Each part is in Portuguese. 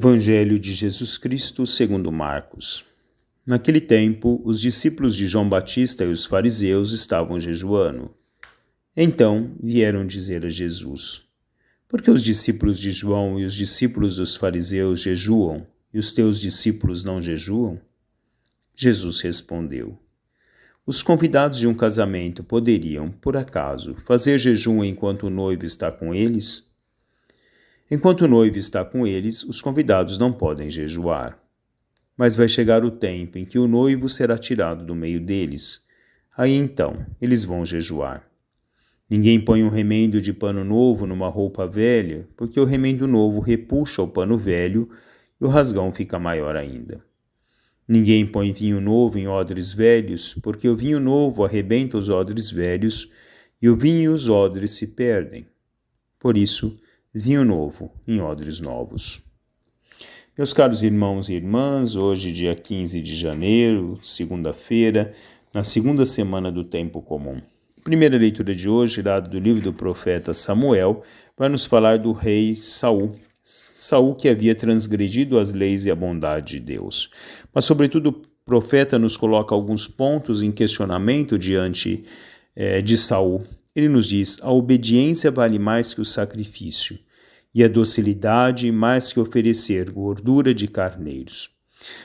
Evangelho de Jesus Cristo segundo Marcos. Naquele tempo, os discípulos de João Batista e os fariseus estavam jejuando. Então vieram dizer a Jesus: por que os discípulos de João e os discípulos dos fariseus jejuam, e os teus discípulos não jejuam? Jesus respondeu: os convidados de um casamento poderiam, por acaso, fazer jejum enquanto o noivo está com eles? Enquanto o noivo está com eles, os convidados não podem jejuar. Mas vai chegar o tempo em que o noivo será tirado do meio deles. Aí então, eles vão jejuar. Ninguém põe um remendo de pano novo numa roupa velha, porque o remendo novo repuxa o pano velho e o rasgão fica maior ainda. Ninguém põe vinho novo em odres velhos, porque o vinho novo arrebenta os odres velhos e o vinho e os odres se perdem. Por isso, vinho novo em odres novos. Meus caros irmãos e irmãs, hoje dia 15 de janeiro, segunda-feira, na segunda semana do tempo comum. A primeira leitura de hoje, tirada do livro do profeta Samuel, vai nos falar do rei Saul. Saul que havia transgredido as leis e a bondade de Deus. Mas, sobretudo, o profeta nos coloca alguns pontos em questionamento diante de Saul. Ele nos diz: a obediência vale mais que o sacrifício, e a docilidade mais que oferecer gordura de carneiros.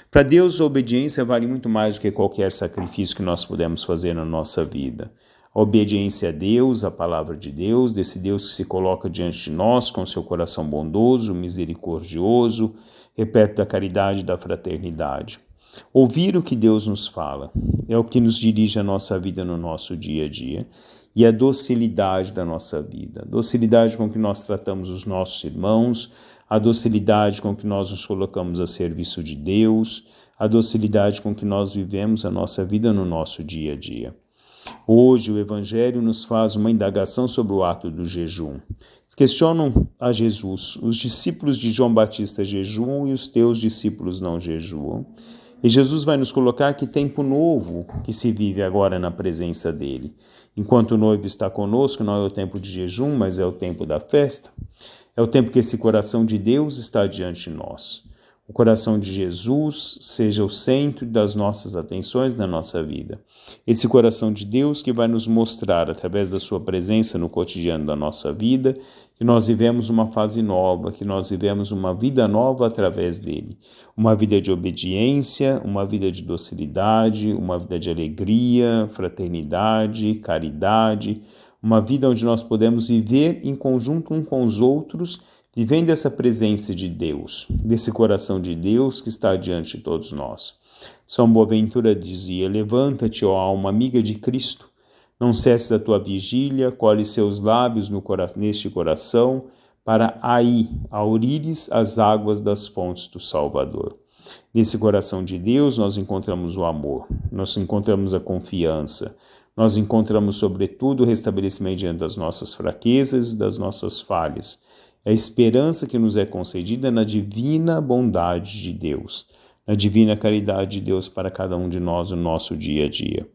Para Deus, a obediência vale muito mais do que qualquer sacrifício que nós podemos fazer na nossa vida. A obediência a Deus, a palavra de Deus, desse Deus que se coloca diante de nós com seu coração bondoso, misericordioso, repleto da caridade e da fraternidade. Ouvir o que Deus nos fala é o que nos dirige a nossa vida no nosso dia a dia. E a docilidade da nossa vida, a docilidade com que nós tratamos os nossos irmãos, a docilidade com que nós nos colocamos a serviço de Deus, a docilidade com que nós vivemos a nossa vida no nosso dia a dia. Hoje o Evangelho nos faz uma indagação sobre o ato do jejum. Questionam a Jesus: os discípulos de João Batista jejuam e os teus discípulos não jejuam? E Jesus vai nos colocar que tempo novo que se vive agora na presença dele. Enquanto o noivo está conosco, não é o tempo de jejum, mas é o tempo da festa. É o tempo que esse coração de Deus está diante de nós. O coração de Jesus seja o centro das nossas atenções na nossa vida. Esse coração de Deus que vai nos mostrar, através da sua presença no cotidiano da nossa vida, que nós vivemos uma fase nova, que nós vivemos uma vida nova através dele. Uma vida de obediência, uma vida de docilidade, uma vida de alegria, fraternidade, caridade, uma vida onde nós podemos viver em conjunto um com os outros, vivendo essa presença de Deus, desse coração de Deus que está diante de todos nós. São Boaventura dizia: levanta-te, ó alma amiga de Cristo, não cesses a tua vigília, colhe seus lábios neste coração, para aí aurires as águas das fontes do Salvador. Nesse coração de Deus nós encontramos o amor, nós encontramos a confiança, nós encontramos sobretudo o restabelecimento diante das nossas fraquezas e das nossas falhas. É a esperança que nos é concedida na divina bondade de Deus, na divina caridade de Deus para cada um de nós no nosso dia a dia.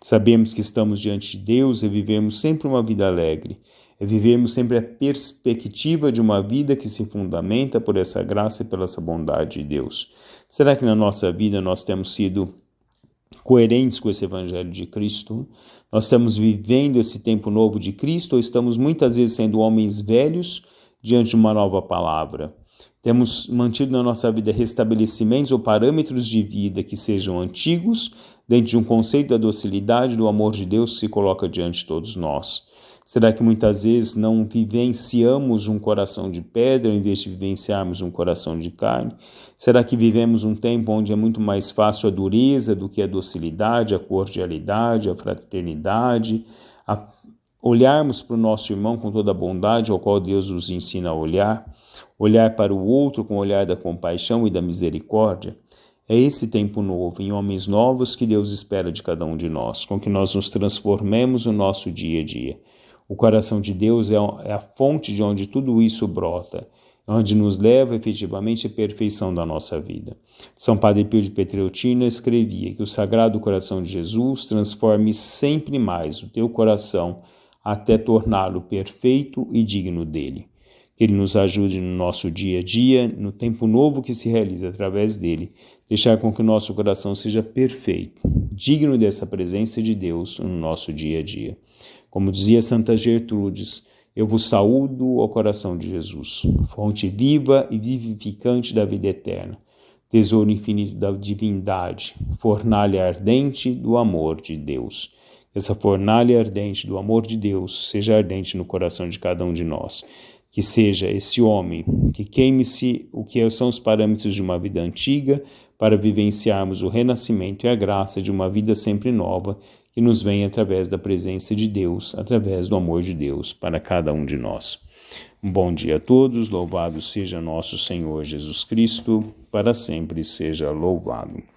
Sabemos que estamos diante de Deus e vivemos sempre uma vida alegre, e vivemos sempre a perspectiva de uma vida que se fundamenta por essa graça e pela essa bondade de Deus. Será que na nossa vida nós temos sido coerentes com esse Evangelho de Cristo? Nós estamos vivendo esse tempo novo de Cristo ou estamos muitas vezes sendo homens velhos diante de uma nova palavra? Temos mantido na nossa vida restabelecimentos ou parâmetros de vida que sejam antigos, dentro de um conceito da docilidade, do amor de Deus que se coloca diante de todos nós? Será que muitas vezes não vivenciamos um coração de pedra em vez de vivenciarmos um coração de carne? Será que vivemos um tempo onde é muito mais fácil a dureza do que a docilidade, a cordialidade, a fraternidade, a olharmos para o nosso irmão com toda a bondade ao qual Deus nos ensina a olhar para o outro com o olhar da compaixão e da misericórdia? É esse tempo novo, em homens novos, que Deus espera de cada um de nós, com que nós nos transformemos no nosso dia a dia. O coração de Deus é a fonte de onde tudo isso brota, onde nos leva efetivamente à perfeição da nossa vida. São Padre Pio de Petreutina escrevia que o Sagrado Coração de Jesus transforme sempre mais o teu coração até torná-lo perfeito e digno dele. Que Ele nos ajude no nosso dia a dia, no tempo novo que se realiza através dele, deixar com que o nosso coração seja perfeito, digno dessa presença de Deus no nosso dia a dia. Como dizia Santa Gertrudes, eu vos saúdo ao coração de Jesus, fonte viva e vivificante da vida eterna, tesouro infinito da divindade, fornalha ardente do amor de Deus. Essa fornalha ardente do amor de Deus seja ardente no coração de cada um de nós. Que seja esse homem que queime-se o que são os parâmetros de uma vida antiga para vivenciarmos o renascimento e a graça de uma vida sempre nova que nos vem através da presença de Deus, através do amor de Deus para cada um de nós. Um bom dia a todos, louvado seja nosso Senhor Jesus Cristo, para sempre seja louvado.